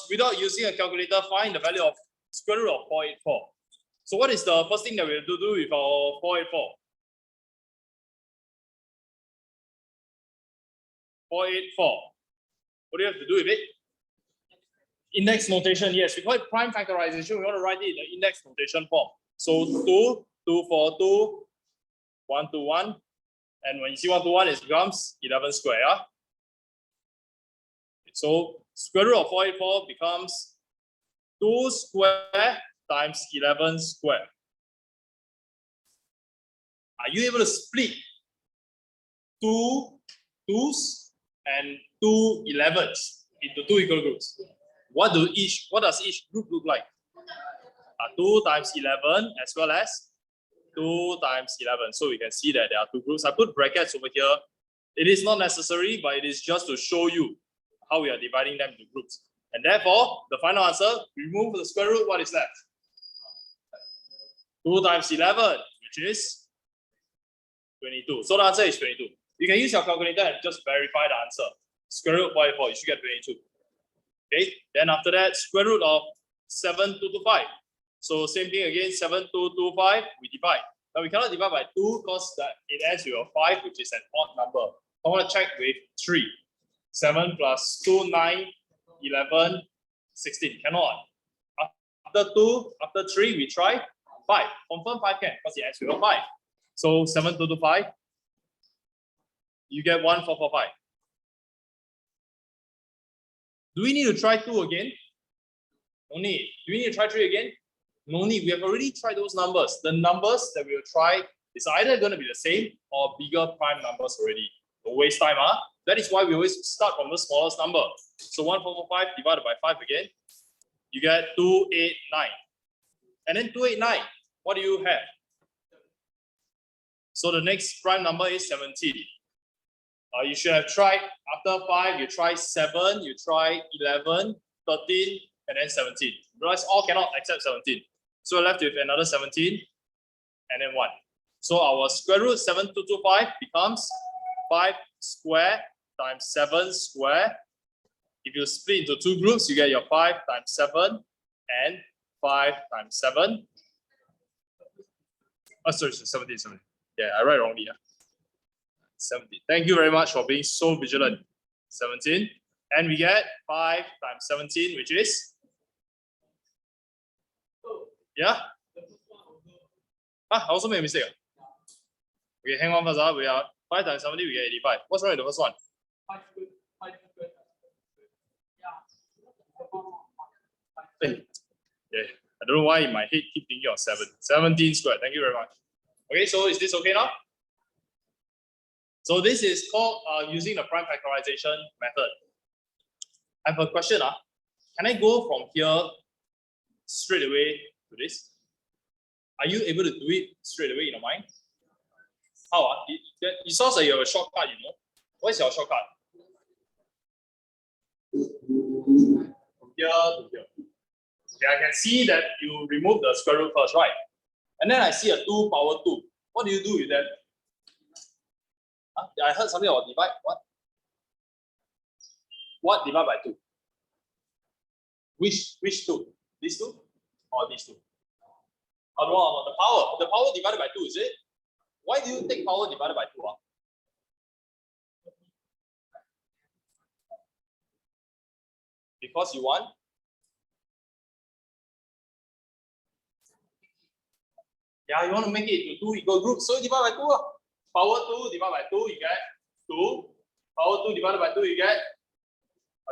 without using a calculator, find the value of square root of 484. So what is the first thing that we have to do with our 484? 484. What do you have to do with it? Index notation, yes. We call it prime factorization. We want to write it in the index notation form. So 2, 2, 4, 2, 1, 2, 1. And when you see 1 to 1, it becomes 11 square. Yeah? So square root of 484 becomes 2 square times 11 square. Are you able to split 2 2's and 2 11's into 2 equal groups? What does each group look like? 2 times 11 as well as 2 times 11. So we can see that there are 2 groups. I put brackets over here. It is not necessary, but it is just to show you how we are dividing them into groups. And therefore, the final answer, remove the square root, what is left? 2 times 11, which is 22. So the answer is 22. You can use your calculator and just verify the answer. Square root of 484, you should get 22. Okay, then after that, square root of 7225. So same thing again, 7225, we divide. Now we cannot divide by 2 because it ends with a 5, which is an odd number. I want to check with 3. 7 plus 2, 9, 11, 16. Cannot. After 2, after 3, we try 5. Confirm 5 can because it ends with a 5. So 7225, you get 1445. Do we need to try 2 again? No need. Do we need to try 3 again? No need. We have already tried those numbers. The numbers that we will try is either going to be the same or bigger prime numbers already. Don't waste time, huh? That is why we always start from the smallest number. So 1445 divided by 5 again, you get 289. And then 289, what do you have? So the next prime number is 17. You should have tried, after 5, you try 7, you try 11, 13, and then 17. Otherwise, all cannot except 17. So we're left with another 17, and then 1. So our square root 7225 becomes 5 square times 7 square. If you split into 2 groups, you get your 5 times 7 and 5 times 7. Oh, sorry, 17. Yeah, I write wrongly. Yeah. 17. Thank you very much for being so vigilant. 17. And we get 5 times 17, which is? Yeah? I also made a mistake. Okay, hang on first. We are 5 times 70, we get 85. What's wrong with the first one? Yeah, I don't know why in my head keep thinking of 7. 17 squared. Thank you very much. Okay, so is this okay now? So this is called using the prime factorization method. I have a question. Can I go from here straight away to this? Are you able to do it straight away in your mind? How? It sounds like you have a shortcut, you know. What is your shortcut? From here to here. Okay, I can see that you remove the square root first, right? And then I see a 2 power 2. What do you do with that? I heard something about divide. What? What divide by 2? Which 2? These 2 or these 2? Oh, no, the power. The power divided by 2, is it? Why do you take power divided by 2? Because you want? Yeah, you want to make it into 2 equal groups. So divide by 2. Power 2 divided by 2, you get 2. Power 2 divided by 2, you get.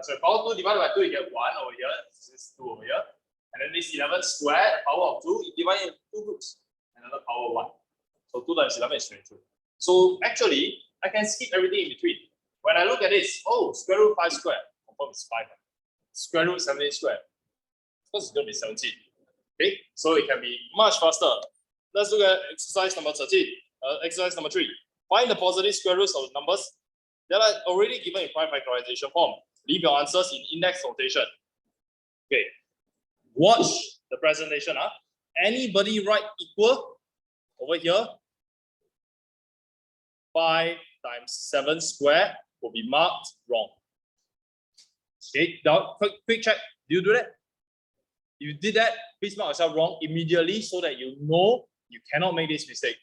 Sorry, power 2 divided by 2, you get 1 over here. This is 2 over here. And then this 11 squared, power of 2, you divide into 2 groups. Another power 1. So 2 times 11 is 22. So actually, I can skip everything in between. When I look at this, oh, square root 5 squared. Confirm it's 5. Square root 17 squared. Because it's going to be 17. Okay, so it can be much faster. Let's look at exercise number 13. Exercise number 3. Find the positive square roots of numbers that are already given in prime factorization form. Leave your answers in index notation. Okay. Watch the presentation. Anybody write equal over here? 5 times 7 square will be marked wrong. Okay, now quick check. Do you do that? If you did that, please mark yourself wrong immediately so that you know you cannot make this mistake.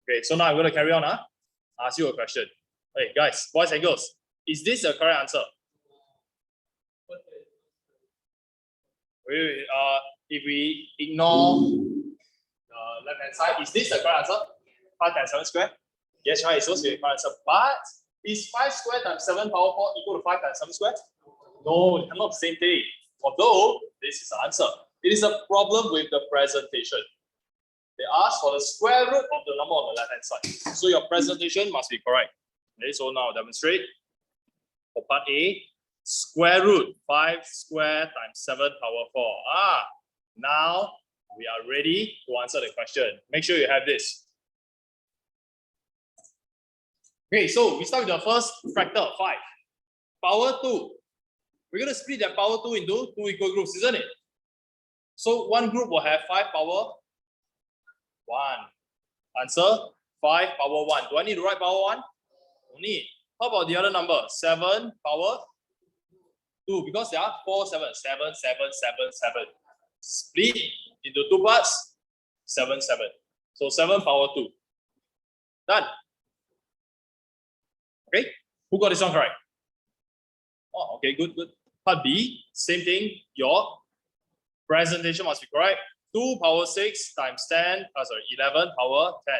Okay, so now I'm going to carry on. Ask you a question. Hey guys, boys and girls, is this the correct answer? If we ignore the left hand side, is this the correct answer? 5 times 7 square? Yes, right, it's supposed to be the correct answer. But is 5 square times 7 power 4 equal to 5 times 7 square? No, it's not the same thing. Although this is the answer. It is a problem with the presentation. They ask for the square root of the number on the left hand side. So your presentation must be correct. Okay, so now I'll demonstrate. For part A, square root 5 square times 7 power 4. Now we are ready to answer the question. Make sure you have this. Okay, so we start with the first factor, 5. Power 2. We're going to split that power 2 into 2 equal groups, isn't it? So one group will have 5 power 1. Answer, 5 power 1. Do I need to write power 1? No need. How about the other number? 7 power 2. Because there are 4, 7, 7, 7, 7, 7. Split into 2 parts, 7, 7. So 7 power 2. Done. Okay, who got this one correct? Oh, okay, good, good. Part B, same thing. Your presentation must be correct. 2 power 6 times 10, 11 power 10.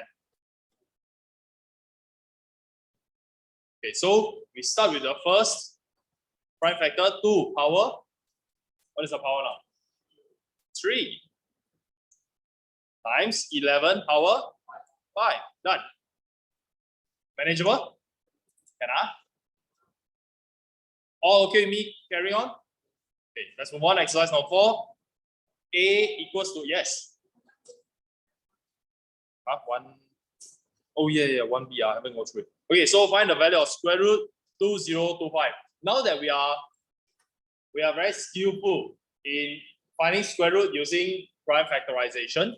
Okay, so we start with the first prime factor, 2 power. What is the power now? 3 times 11 power 5. Done. Manageable? Can I? All okay with me? Carry on. Okay, let's move on. Exercise number 4. A equals to, yes. 1. Oh, yeah, 1B. I haven't gone through it. Okay, so find the value of square root 2025. Now that we are very skillful in finding square root using prime factorization,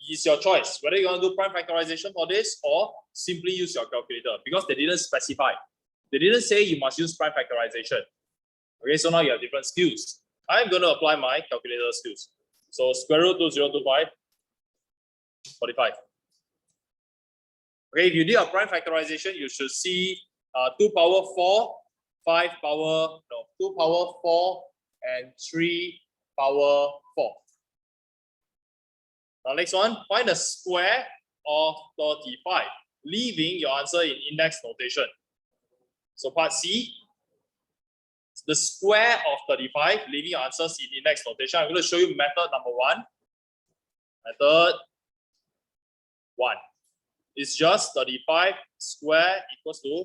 it's your choice whether you want to do prime factorization for this or simply use your calculator, because they didn't specify. They didn't say you must use prime factorization. Okay, so now you have different skills. I'm going to apply my calculator skills. So square root 2025, 45. Okay, if you did a prime factorization, you should see 2 power 4, 5 power, 2 power 4, and 3 power 4. Now next one, find the square of 35, leaving your answer in index notation. So part C, the square of 35, leaving your answers in index notation. I'm going to show you method number 1. Method 1. It's just 35 square equals to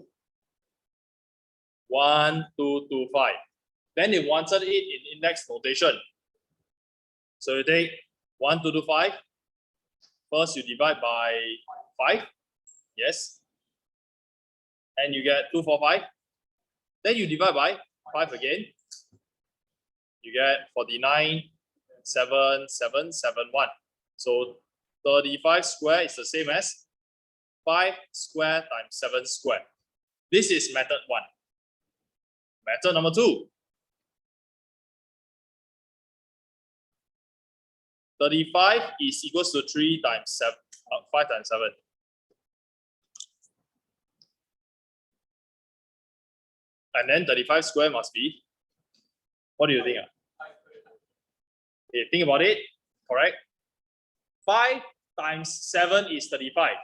1225. Then they wanted it in index notation. So you take 1225. First you divide by 5. Yes. And you get 245. Then you divide by 5 again. You get 49,771. So 35 square is the same as 5 square times 7 square. This is method 1. Method number 2. 35 is equals to 3 times 7, 5 times 7. And then 35 square must be, what do you think? Okay, think about it, correct? 5 times 7 is 35.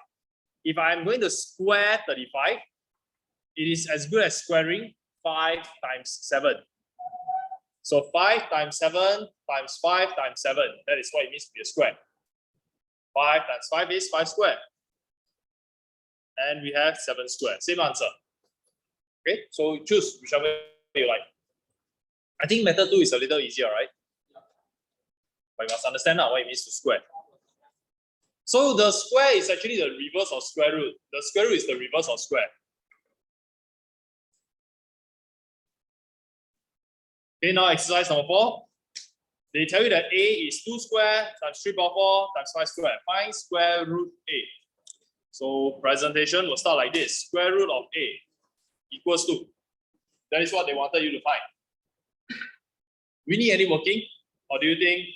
If I'm going to square 35, it is as good as squaring 5 times 7. So 5 times 7 times 5 times 7. That is what it means to be a square. 5 times 5 is 5 square. And we have 7 square. Same answer. Okay, so choose whichever you like. I think method 2 is a little easier, right? But you must understand now what it means to square. So the square is actually the reverse of square root. The square root is the reverse of square. Okay, now exercise number 4. They tell you that A is 2 square times 3 power 4 times 5 square. Find square root A. So presentation will start like this. Square root of A equals 2. That is what they wanted you to find. we need any working? Or do you think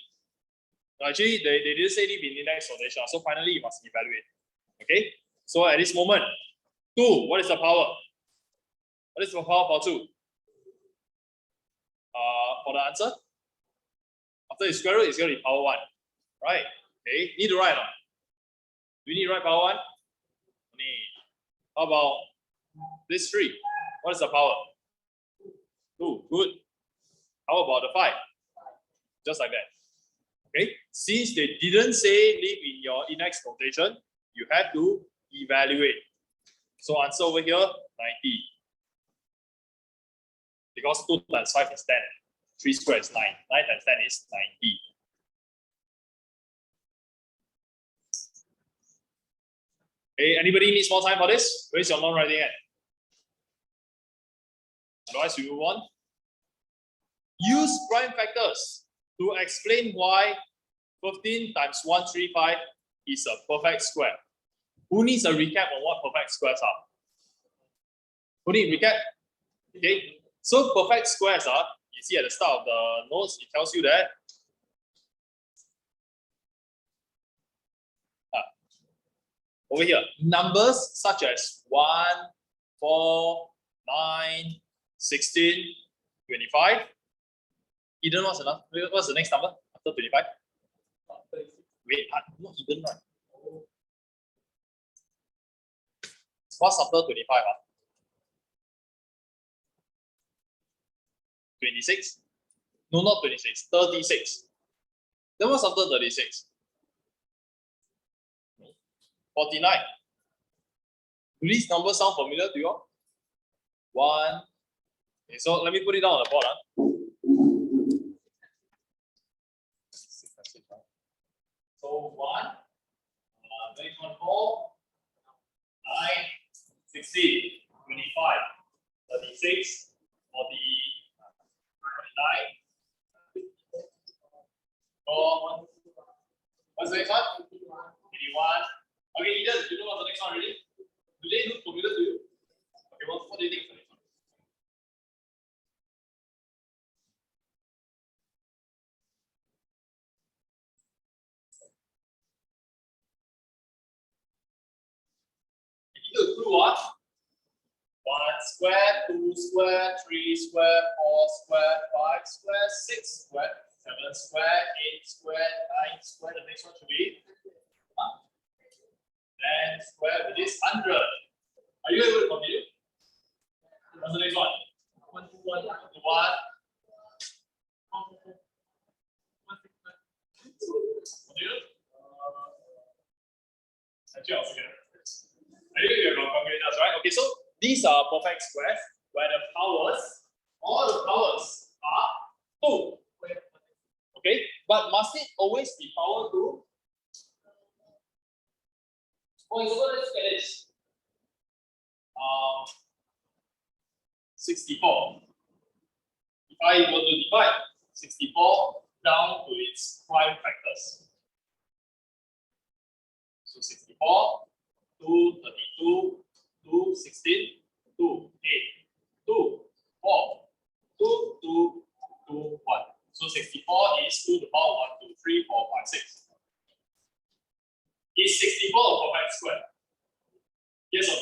actually they didn't say leave in index notation, so finally you must evaluate. Okay, so at this moment, 2, what is the power? What is the power for 2? For the answer, after you square root, it's going to be power 1, right? Okay, need to write or not? Do we need to write power 1? Need. How about this 3? What is the power? 2, good. How about the 5? Just like that. Okay, since they didn't say leave in your index notation, you have to evaluate. So answer over here, 90. Because 2 times 5 is 10. 3 squared is 9. 9 times 10 is 90. Okay, anybody needs more time for this? Raise your non-writing hand. Otherwise, we move on. Use prime factors to explain why 15 times 135 is a perfect square. Who needs a recap on what perfect squares are? Who needs a recap? Okay, so perfect squares are, you see at the start of the notes, it tells you that over here, numbers such as 1, 4, 9, 16, 25. Eden, what's the next number after 25? Wait, not Eden, right? What's after 25? 26? No, not 26, 36. Then what's after 36? 49. Do these numbers sound familiar to you all? 1. Okay, so let me put it down on the board. So 1, 4, 9, 16, 25, 36, 40, 49. So what's the next one? 81. Okay, Eden, you know what's the next one already? Do they look familiar to you? Okay, what do you think is the next one? You need to do what? 1 square, 2 square, 3 square, 4 square, 5 square, 6 square, 7 square, 8 square, 9 square. The next one should be 10 square, which is 100. Are you able to continue? What's the next one? 1 to 1. 1 to 1. Continue. Actually, I was again. Right? Okay, so these are perfect squares where the powers, all the powers are 2. Okay, but must it always be power 2? For example, let's look at this. 64. If I were to divide 64 down to its prime factors. So 64, 2, 32, 2, 16, 2, 8, 2, 4, 2, 2, 2, 1. So 64 is 2 to the power 1, 2, 3, 4, 5, 6. Is 64 a perfect square? Yes or no?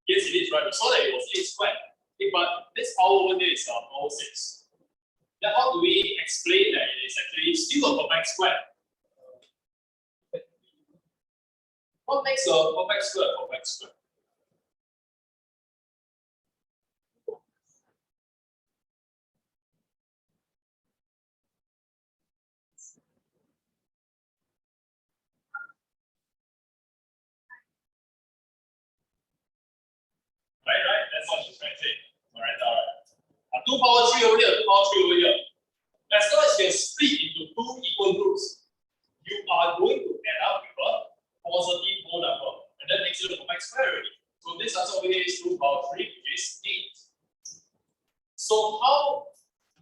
Yes, it is, right? We saw that it was 8 squared. Okay, but this power over there is power 6. Then how do we explain that it is actually still a perfect square? What makes a perfect square a perfect square? Right. That's what she's trying to say. All right. 2 power 3 over here, 2 power 3 over here. As long as you split into 2 equal groups, you are going to end up with a positive whole number, and that makes it a perfect square already. So this answer over here is 2 power 3, which is 8. So how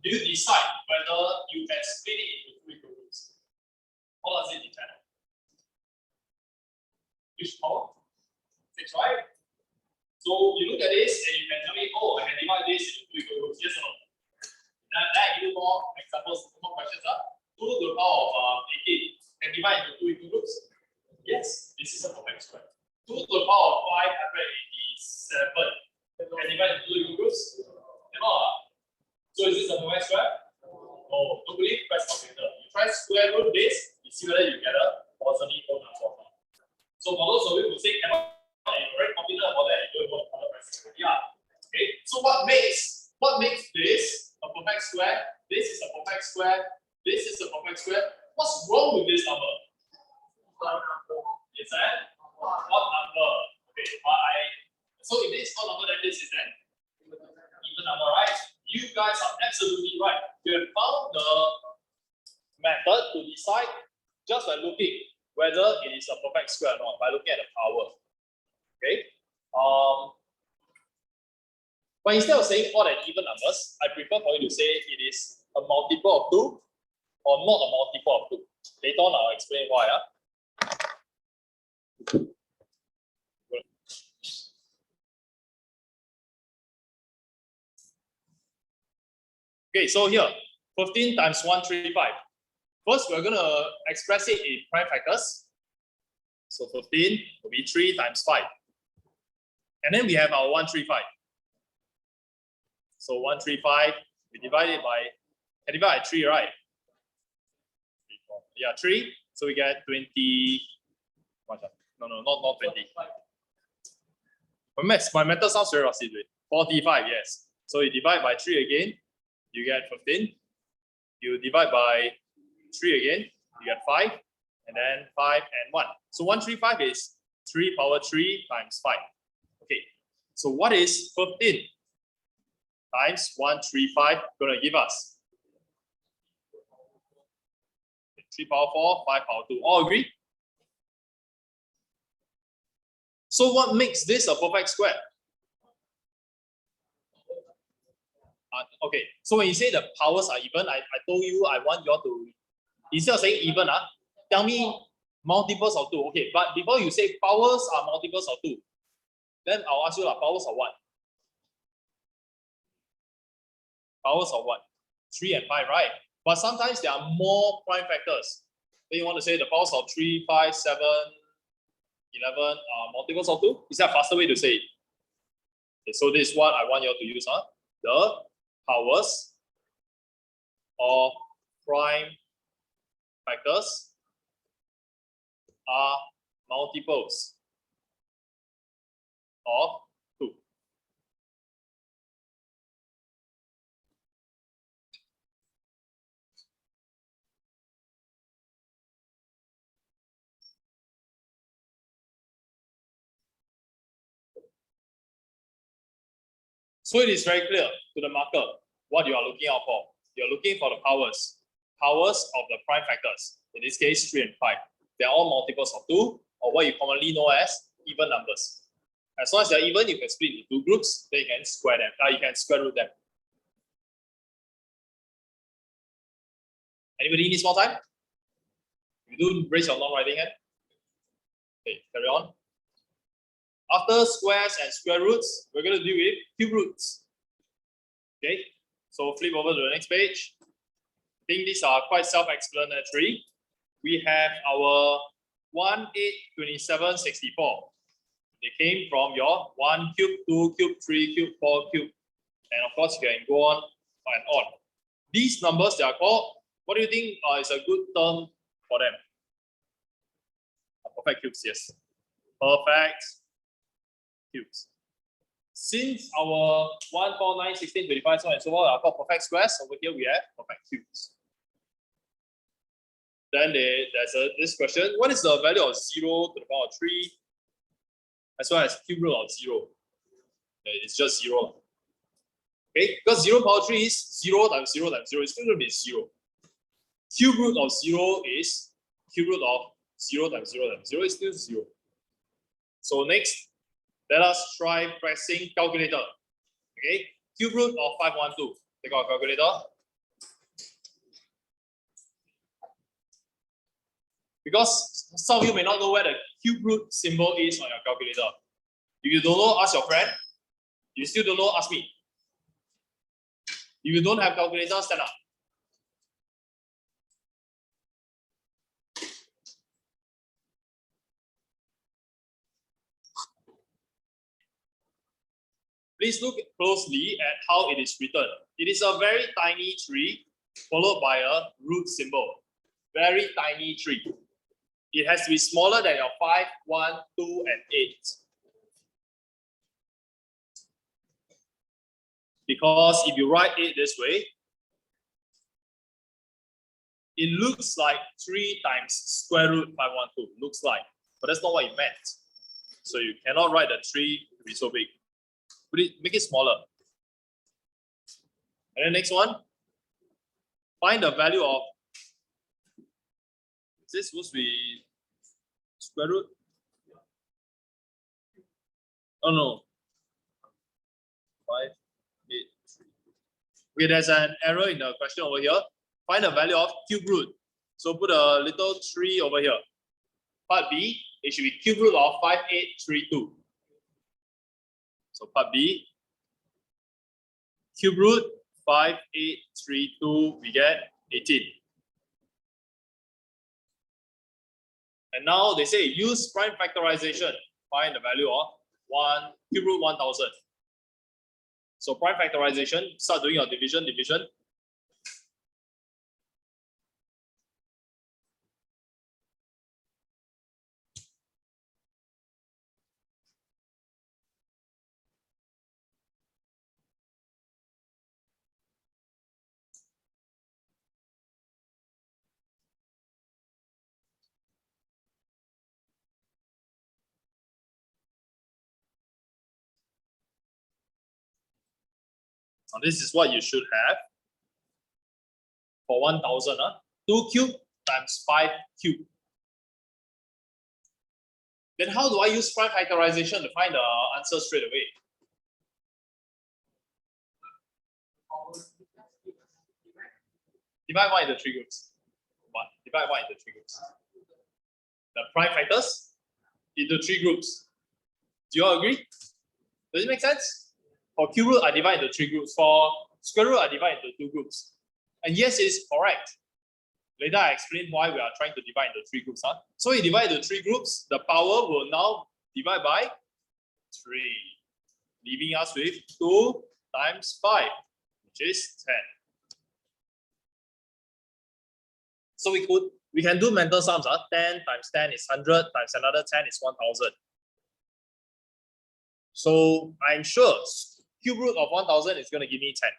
do you decide whether you can split it into 2 equal groups? What does it depend on? Which power? 6, right? So you look at this and you can tell me, oh, I can divide this into 2 equal groups. Yes or no? That give you more more examples, more questions. 2 to the power of 18 can divide into 2 equal groups. Yes, this is a perfect square. 2 to the power of 587 can divide into 2 equal groups. Cannot. So is this a perfect square? No, don't believe, press calculator. You try square root this, you see whether you get a positive whole number or not. So for those of you who say cannot, you're very confident about that, you don't want to press. Yeah. Okay. So what makes this a perfect square? This is a perfect square. This is a perfect square. What's wrong with this number? It's an odd number. Okay, so if this is odd number, then this is an even number, right? You guys are absolutely right. You have found the method to decide just by looking whether it is a perfect square or not, by looking at the power. Okay. But instead of saying odd and even numbers, I prefer for you to say it is a multiple of 2 or not a multiple of 2. Later on, I'll explain why. Okay, so here, 15 times 135. First, we're going to express it in prime factors. So 15 will be 3 times 5. And then we have our 135. So 135, we divide it by, can divide by 3, right? Yeah, 3. So we get 20. No, not 20. My method sounds very rusty. 45, yes. So you divide by 3 again, you get 15. You divide by 3 again, you get 5. And then 5 and 1. So 135 is 3 power 3 times 5. Okay. So what is 15 times 135 going to give us? 3 power 4, 5 power 2. All agree? So what makes this a perfect square? Okay, so when you say the powers are even, I told you I want you all to, instead of saying even, tell me multiples of 2. Okay, but before you say powers are multiples of 2, then I'll ask you powers of what? Powers of what? 3 and 5, right? But sometimes there are more prime factors. Then you want to say the powers of 3, 5, 7, 11 are multiples of 2? Is that a faster way to say it? Okay, so this is what I want you all to use. The powers of prime factors are multiples of 2. So it is very clear to the marker what you are looking out for. You're looking for the powers of the prime factors. In this case, 3 and 5. They're all multiples of 2, or what you commonly know as even numbers. As long as they're even, you can split into 2 groups, then you can square them. You can square root them. Anybody needs more time? If you do, raise your non-writing hand. Okay, carry on. After squares and square roots, we're going to deal with cube roots. Okay, so flip over to the next page. I think these are quite self-explanatory. We have our 1, 8, 27, 64. They came from your 1 cube, 2 cube, 3 cube, 4 cube. And of course, you can go on and on. These numbers, they are called, what do you think is a good term for them? Perfect cubes, yes. Perfect cubes. Since our 1, 4, 9, 16, 25, so on and so on are called perfect squares, over here we have perfect cubes. Then there's this question, what is the value of 0 to the power of 3 as well as cube root of 0? It's just 0. Okay, because 0 power 3 is 0 times 0 times 0, it's still going to be 0. Cube root of 0 is cube root of 0 times 0 times 0 is still 0. So next, let us try pressing calculator. Okay, cube root of 512. Take out a calculator. Because some of you may not know where the cube root symbol is on your calculator. If you don't know, ask your friend. If you still don't know, ask me. If you don't have calculator, stand up. Please look closely at how it is written. It is a very tiny tree followed by a root symbol. Very tiny tree. It has to be smaller than your 5, 1, 2, and 8. Because if you write it this way, it looks like 3 times square root 512. Looks like, but that's not what it meant. So you cannot write the 3 to be so big. Make it smaller. And then next one, find the value of, is this supposed to be square root? Oh no. 5, 8, 3. Okay, there's an error in the question over here. Find the value of cube root. So put a little 3 over here. Part B, it should be cube root of 5832. So part B, cube root 5832, we get 18. And now they say use prime factorization. Find the value of cube root 1000. So prime factorization, start doing your division. Now this is what you should have for 1000. 2 cube times 5 cube. Then how do I use prime factorization to find the answer straight away? Divide 1 into 3 groups. Divide 1 into 3 groups. The prime factors into 3 groups. Do you all agree? Does it make sense? For cube root, I divide into 3 groups. For square root, I divide into 2 groups. And yes, it is correct. Later, I explain why we are trying to divide into 3 groups. So you divide into 3 groups, the power will now divide by 3, leaving us with 2 times 5, which is 10. So we can do mental sums. 10 times 10 is 100, times another 10 is 1000. So I'm sure cube root of 1000 is going to give me 10.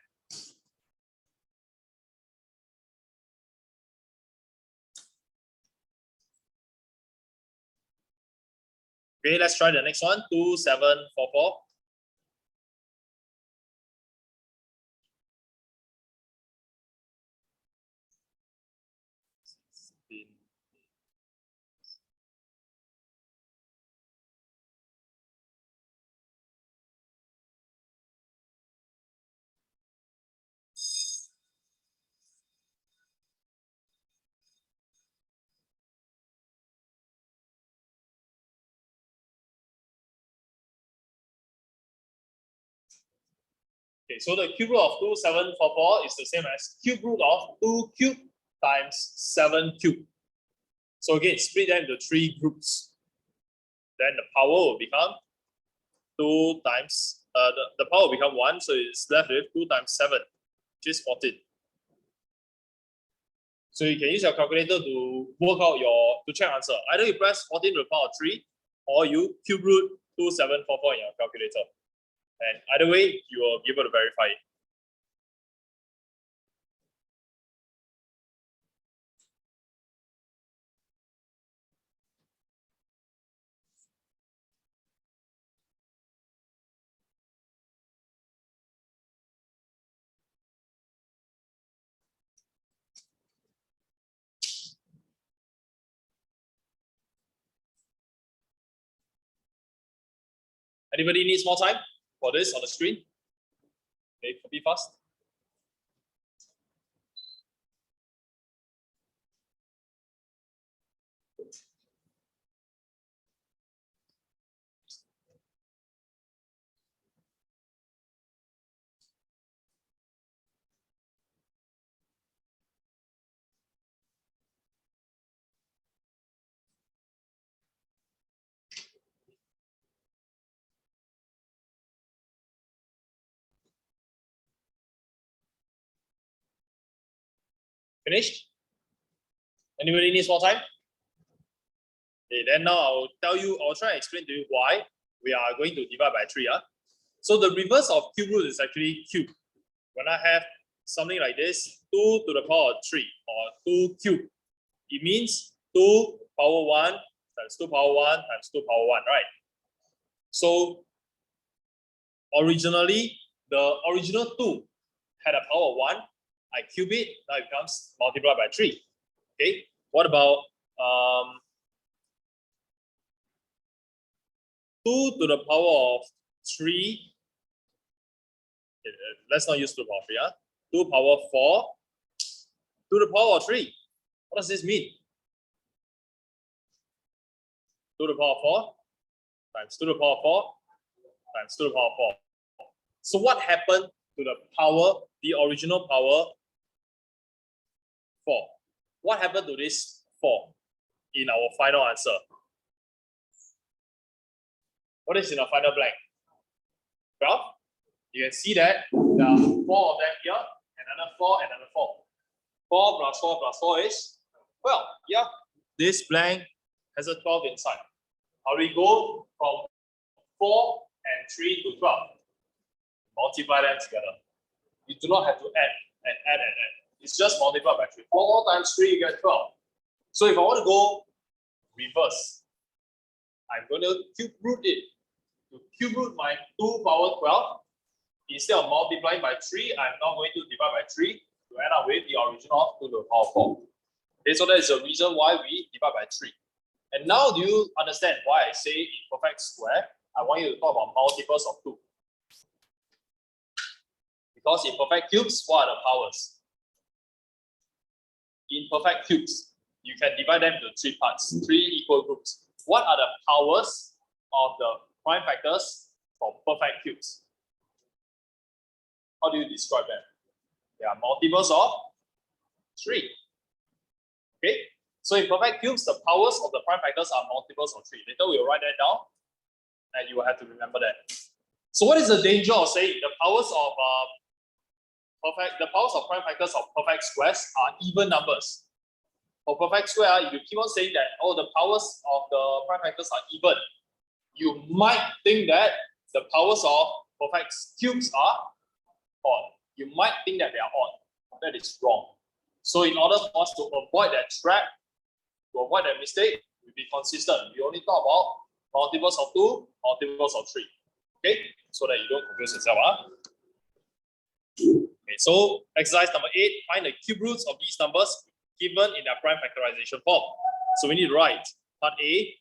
Okay, let's try the next one. 2744. Okay, so the cube root of 2744 is the same as cube root of 2 cube times 7 cube. So again, split them into 3 groups. Then the power will become 2 times, the power will become 1, so it's left with 2 times 7, which is 14. So you can use your calculator to work out to check answer. Either you press 14 to the power of 3, or you cube root 2744 in your calculator. And either way, you will be able to verify it. Anybody needs more time for this on the screen? Okay, copy fast. Finished? Anybody needs more time? Okay, then now I'll try and explain to you why we are going to divide by 3. So the reverse of cube root is actually cube. When I have something like this, 2 to the power of 3 or 2 cube, it means 2 power 1 times 2 power 1 times 2 power 1, right? So originally, the original 2 had a power of 1. I cube it, now it becomes multiplied by 3. Okay, what about 2 to the power of 3? Let's not use 2 to the power of 3. 2 to the power of 4 to the power of 3. What does this mean? 2 to the power of 4 times 2 to the power of 4 times 2 to the power of 4. So what happened to the power, the original power 4? What happened to this 4 in our final answer? What is in our final blank? 12. You can see that there are 4 of them here, another 4, another 4. 4 plus 4 plus 4 is 12. Yeah, this blank has a 12 inside. How do we go from 4 and 3 to 12? Multiply them together. You do not have to add and add and add. It's just multiplied by 3. 4 times 3, you get 12. So if I want to go reverse, I'm going to cube root it. To cube root my 2 power 12, instead of multiplying by 3, I'm now going to divide by 3 to end up with the original of 2 to the power 4. Okay, so that is the reason why we divide by 3. And now do you understand why I say in perfect square, I want you to talk about multiples of 2? Because in perfect cubes, what are the powers? In perfect cubes, you can divide them into 3 parts, 3 equal groups. What are the powers of the prime factors for perfect cubes? How do you describe them? They are multiples of 3. Okay, so in perfect cubes, the powers of the prime factors are multiples of 3. Later we will write that down, and you will have to remember that. So what is the danger of saying the powers of prime factors of perfect squares are even numbers? For perfect square, if you keep on saying that the powers of the prime factors are even, you might think that the powers of perfect cubes are odd. You might think that they are odd. That is wrong. So in order for us to avoid that trap, to avoid that mistake, we be consistent. We only talk about multiples of 2, multiples of 3. Okay, so that you don't confuse yourself. Okay, so exercise number 8, find the cube roots of these numbers given in their prime factorization form. So we need to write part A,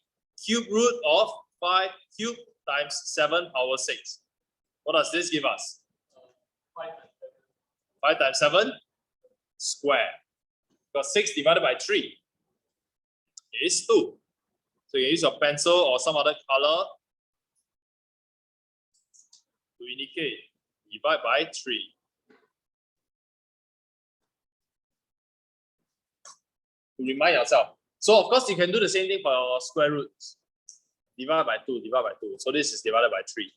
cube root of 5 cubed times 7 power 6. What does this give us? 5 times 7 square. Because 6 divided by 3 is 2. So you use your pencil or some other color to indicate divide by 3. To remind yourself. So of course you can do the same thing for your square roots. Divide by 2, divide by 2. So this is divided by 3.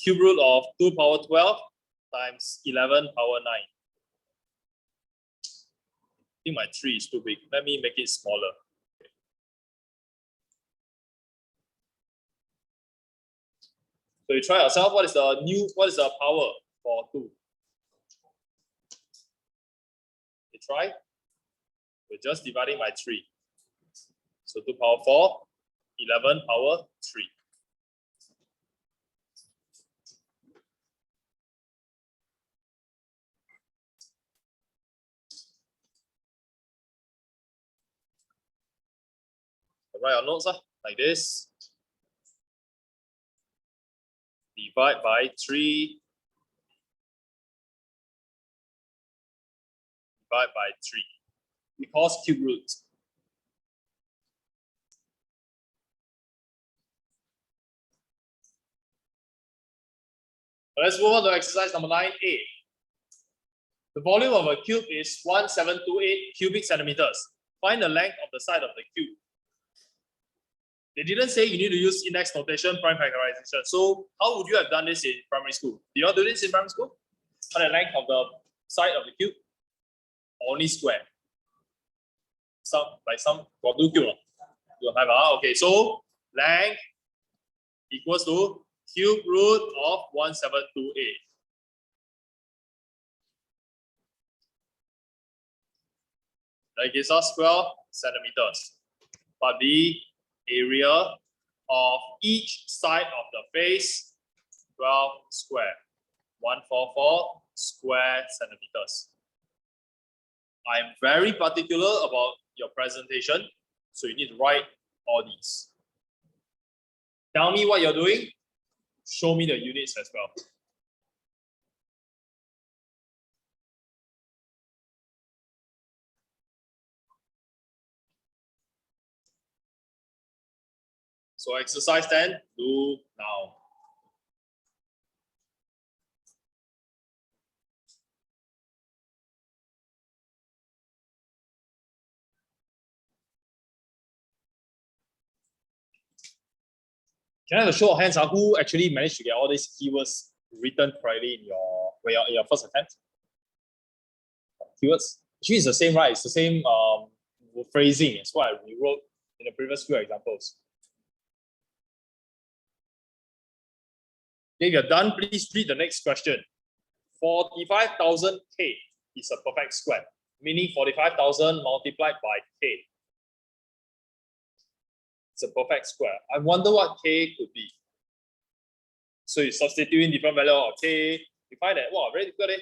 Cube root of 2 power 12 times 11 power 9. I think my 3 is too big. Let me make it smaller. Okay. So you try yourself. What is the power for 2? You try. We're just dividing by 3. So 2 power 4, 11 power 3. Write your notes like this. Divide by 3. Divide by 3. Because cube root. Let's move on to exercise number 9A. The volume of a cube is 1728 cubic centimeters. Find the length of the side of the cube. They didn't say you need to use index notation, prime factorization. So how would you have done this in primary school? Do you all do this in primary school? Find the length of the side of the cube? Only square. Some got two cube. You have okay, so length equals to cube root of 172A. That gives us 12 centimeters. But the area of each side of the face, 12 square. 144 square centimeters. I'm very particular about your presentation, so you need to write all these. Tell me what you're doing. Show me the units as well. So exercise 10, do now. Can I have a show of hands who actually managed to get all these keywords written correctly in your first attempt? Keywords? Actually, it's the same, right? It's the same phrasing. It's what I rewrote in the previous few examples. If you're done, please read the next question. 45,000K is a perfect square, meaning 45,000 multiplied by K. It's a perfect square. I wonder what K could be. So you substitute in different value of K, you find that, wow, very difficult.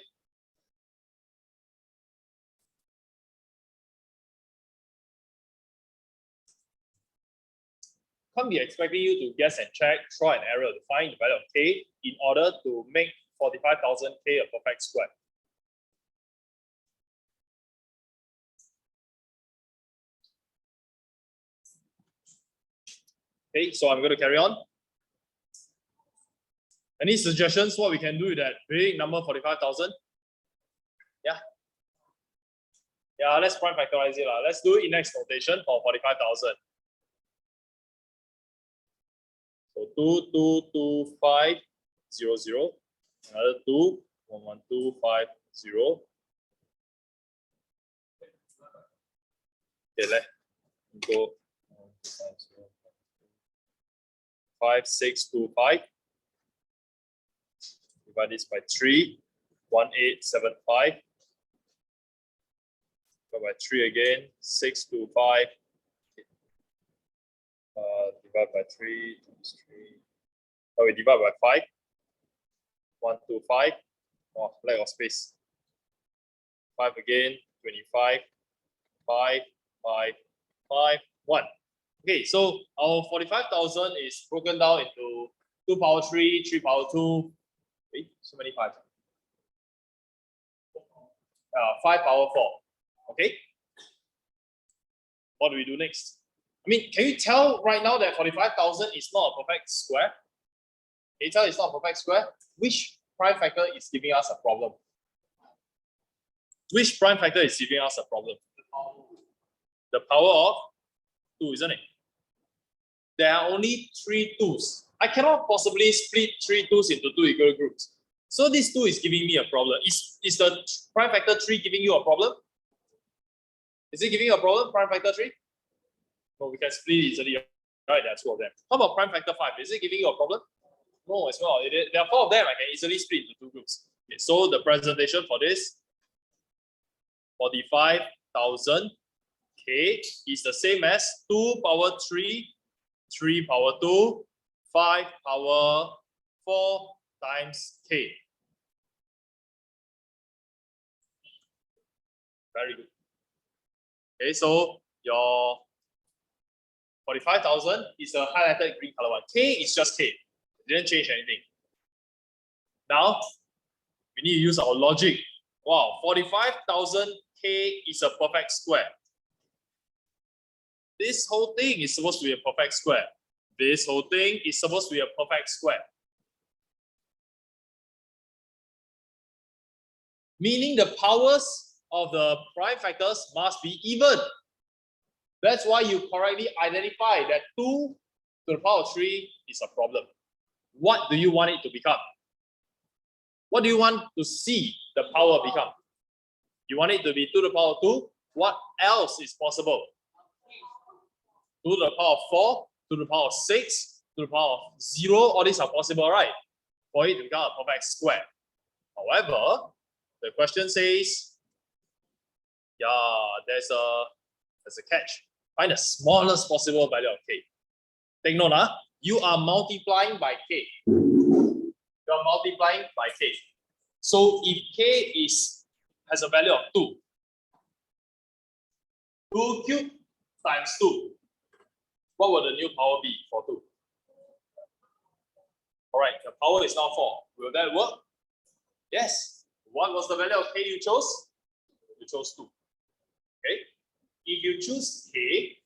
Can't be expecting you to guess and check, try and error to find the value of K in order to make 45,000K a perfect square. Okay, so I'm going to carry on. Any suggestions what we can do with that big number 45,000? Yeah. Yeah, let's prime factorize it. Let's do index notation for 45,000. So 222,500, another 2,112,50. Okay, let's go 5625. Divide this by 3, 1875. Divide by 3 again, 625. Divide by 3 times 3. Oh, we divide by 5. 125. Oh, lack of space. 5 again, 25. 5, 5, 5, 1. Okay, so our 45,000 is broken down into 2 power 3, 3 power 2. Wait, so many 5. 5 power 4. Okay. What do we do next? I mean, can you tell right now that 45,000 is not a perfect square? Can you tell it's not a perfect square? Which prime factor is giving us a problem? Which prime factor is giving us a problem? The power of 2, isn't it? There are only 3 2's. I cannot possibly split 3 2's into 2 equal groups. So this 2 is giving me a problem. Is the prime factor 3 giving you a problem? Is it giving you a problem, prime factor 3? No, we can split it easily, right? There are 2 of them. How about prime factor 5? Is it giving you a problem? No, as well. There are 4 of them. I can easily split into 2 groups. Okay, so the presentation for this 45,000 K is the same as 2 power 3, 3 power 2, 5 power 4 times K. Very good. Okay, so your 45,000 is a highlighted green color one. K is just K. It didn't change anything. Now, we need to use our logic. Wow, 45,000 K is a perfect square. This whole thing is supposed to be a perfect square. This whole thing is supposed to be a perfect square. Meaning the powers of the prime factors must be even. That's why you correctly identify that 2 to the power of 3 is a problem. What do you want it to become? What do you want to see the power become? You want it to be 2 to the power of 2. What else is possible? 2 to the power of 4, 2 to the power of 6, 2 to the power of 0. All these are possible, right? For it to become a perfect square. However, the question says, there's a catch. Find the smallest possible value of k. Take note, you are multiplying by k. You are multiplying by k. So if k has a value of 2, 2 cubed times 2, what will the new power be for 2? All right, the power is now 4. Will that work? Yes. What was the value of k you chose? You chose 2. Okay. If you choose k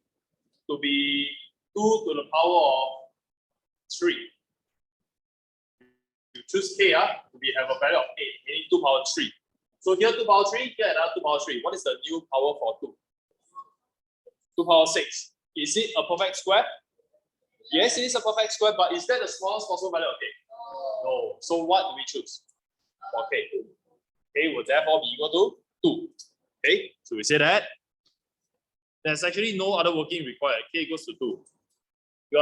to be 2 to the power of 3, you choose k to have a value of 8, meaning 2 power 3. So here 2 power 3, here another 2 power 3. What is the new power for 2? 2 power 6. Is it a perfect square? Yes, it is a perfect square, but is that the smallest possible value of k? No. So what do we choose for k? K will therefore be equal to 2. Okay, so we say that there's actually no other working required. K equals to 2. You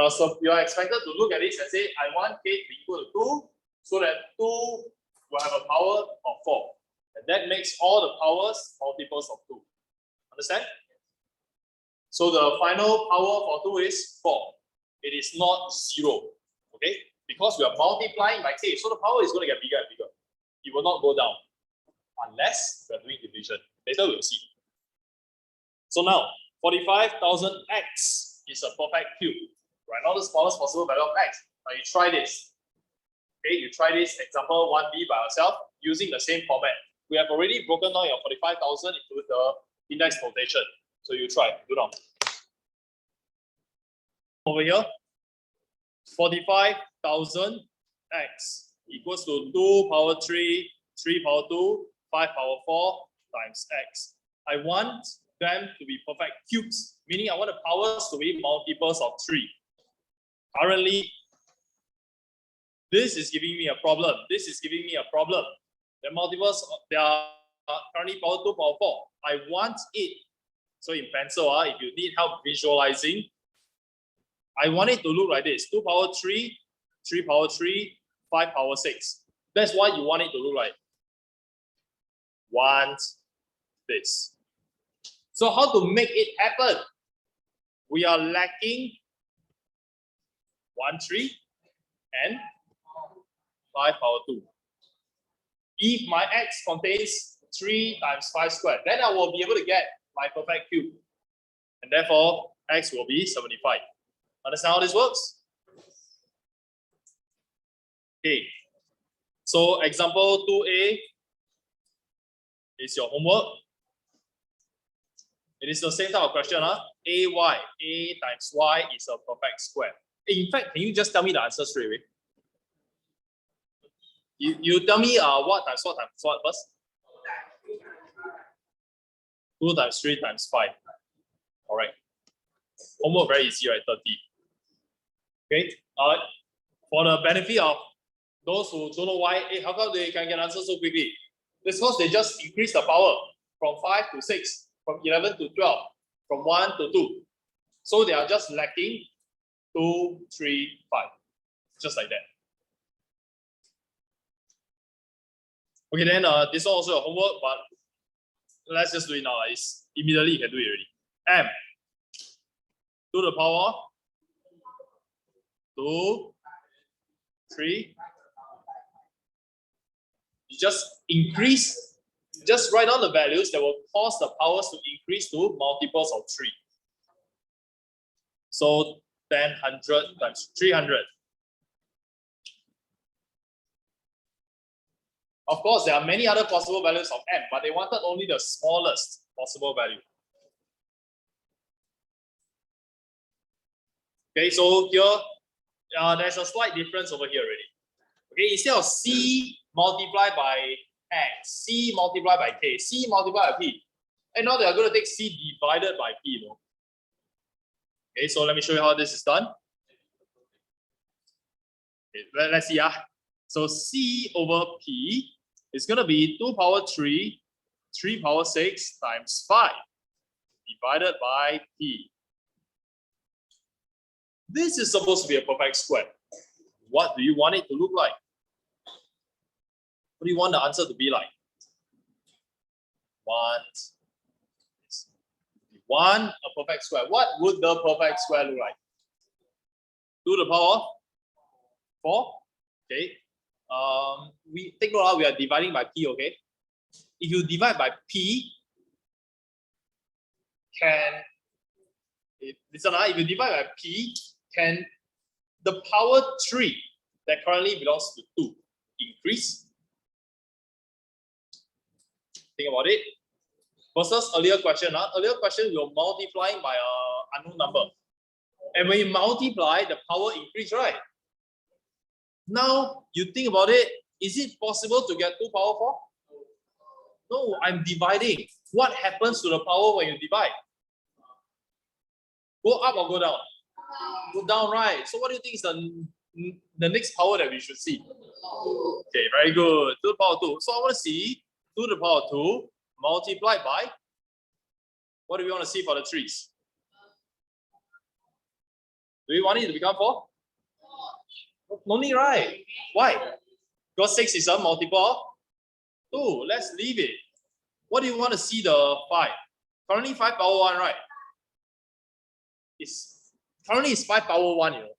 are expected to look at this and say, I want k to be equal to 2, so that 2 will have a power of 4. And that makes all the powers multiples of 2. Understand? So the final power for 2 is 4. It is not 0. Okay? Because we are multiplying by k, so the power is going to get bigger and bigger. It will not go down unless we are doing division. Later we'll see. So now, 45,000x is a perfect cube. Right now, the smallest possible value of x. Now you try this. Okay, you try this example 1b by yourself using the same format. We have already broken down your 45,000 into the index notation. So you try, do now. Over here, 45,000x equals to 2 power 3, 3 power 2, 5 power 4 times x. I want them to be perfect cubes, meaning I want the powers to be multiples of 3. Currently, this is giving me a problem. This is giving me a problem. The multiples, they are currently power 2, power 4. I want it. So in pencil, if you need help visualizing, I want it to look like this. 2 power 3, 3 power 3, 5 power 6. That's what you want it to look like. Want this. So how to make it happen? We are lacking 1, 3 and 5 power 2. If my x contains 3 times 5 squared, then I will be able to get my perfect cube. And therefore, x will be 75. Understand how this works? Okay. So example 2a is your homework. It is the same type of question. A times y is a perfect square. In fact, can you just tell me the answer straight away? You tell me what times what first? 2 times 3 times 5. All right. Homework very easy, right? 30. Okay. For the benefit of those who don't know why, how come they can get answers so quickly? It's because they just increase the power from 5 to 6, from 11 to 12, from 1 to 2. So they are just lacking 2, 3, 5. Just like that. Okay, then this one also a homework, but let's just do it now. It's immediately you can do it already. M to the power 2, 3. You just increase, just write down the values that will cause the powers to increase to multiples of 3. So 10, 100 times 300. Of course, there are many other possible values of m, but they wanted only the smallest possible value. Okay, so here, there's a slight difference over here already. Okay, instead of c multiplied by x, c multiplied by k, c multiplied by p, and now they are going to take c divided by p. You know? Okay, so let me show you how this is done. Okay, let's see. So c over p is going to be 2 power 3 3 power 6 times 5 divided by p. This is supposed to be a perfect square. What do you want it to look like? What do you want the answer to be like? One, a perfect square. What would the perfect square look like? 2 to the power of 4. Okay. We take note, we are dividing by p, okay? If you divide by p, if you divide by p, can the power 3 that currently belongs to 2 increase? Think about it. Versus earlier question, earlier question we were multiplying by an unknown number. And when you multiply, the power increase, right? Now you think about it, is it possible to get 2 power 4? No, I'm dividing. What happens to the power when you divide? Go up or go down? Go down, right? So what do you think is the next power that we should see? Okay, very good. 2 to the power 2. So I want to see 2 to the power 2 multiplied by, what do we want to see for the 3's? Do we want it to become 4? No need, right? Why? Because 6 is a multiple of 2. Let's leave it. What do you want to see the 5? Currently 5 power 1, right? Currently it's 5 power 1, you know.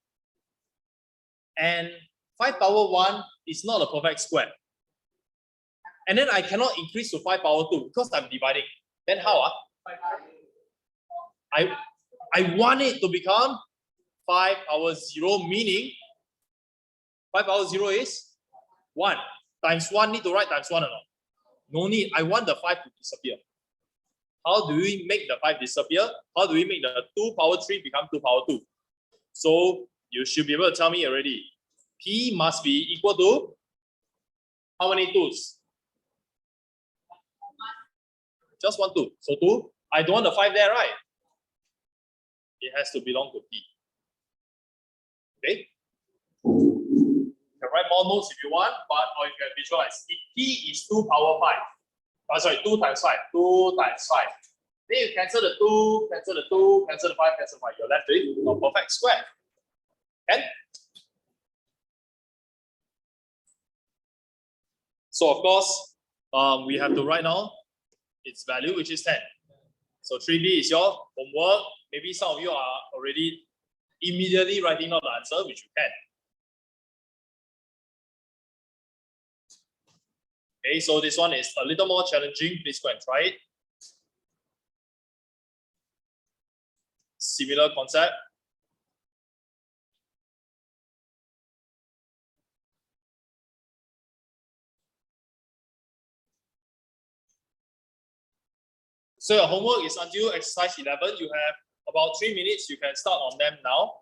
And 5 power 1 is not a perfect square. And then I cannot increase to 5 power 2 because I'm dividing. Then how? I want it to become 5 power 0, meaning 5 power 0 is 1. Times 1, need to write times 1 or not? No need. I want the 5 to disappear. How do we make the 5 disappear? How do we make the 2 power 3 become 2 power 2? So you should be able to tell me already. P must be equal to how many 2's? Just 1 2. So 2. I don't want the 5 there, right? It has to belong to P. Okay? You can write more notes if you want, or you can visualize. If P is 2 power 5, sorry, 2 times 5, 2 times 5. Then you cancel the 2, cancel the 2, cancel the 5, cancel the 5. You're left with a perfect square. And so of course, we have to write now its value, which is 10. So 3B is your homework. Maybe some of you are already immediately writing down the answer, which you can. Okay, so this one is a little more challenging. Please go and try it. Similar concept. So your homework is until exercise 11. You have about 3 minutes. You can start on them now.